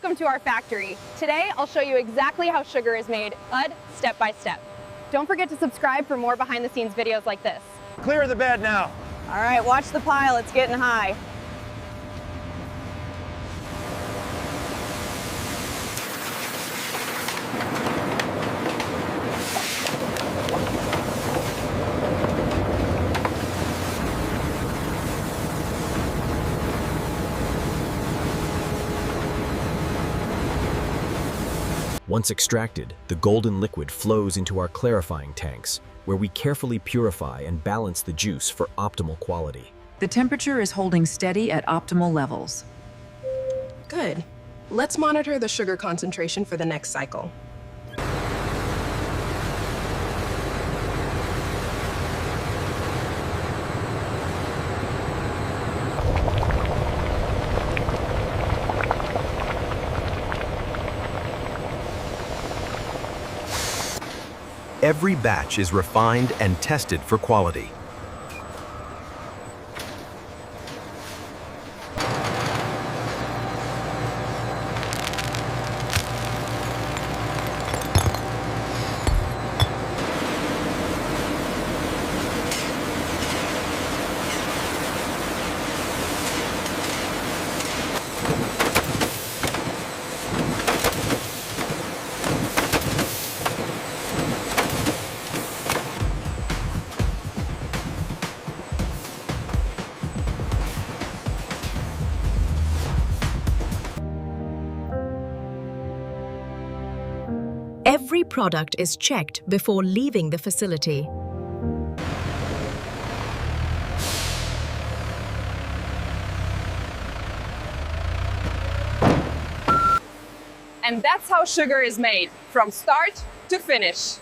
welcome to our factory. Today, I'll show you exactly how sugar is made, step by step. Don't forget to subscribe for more behind the scenes videos like this. Clear the bed now. All right, watch the pile, it's getting high. Once extracted, the golden liquid flows into our clarifying tanks, where we carefully purify and balance the juice for optimal quality. The temperature is holding steady at optimal levels. Good. Let's monitor the sugar concentration for the next cycle. Every batch is refined and tested for quality. Every product is checked before leaving the facility. And that's how sugar is made, from start to finish.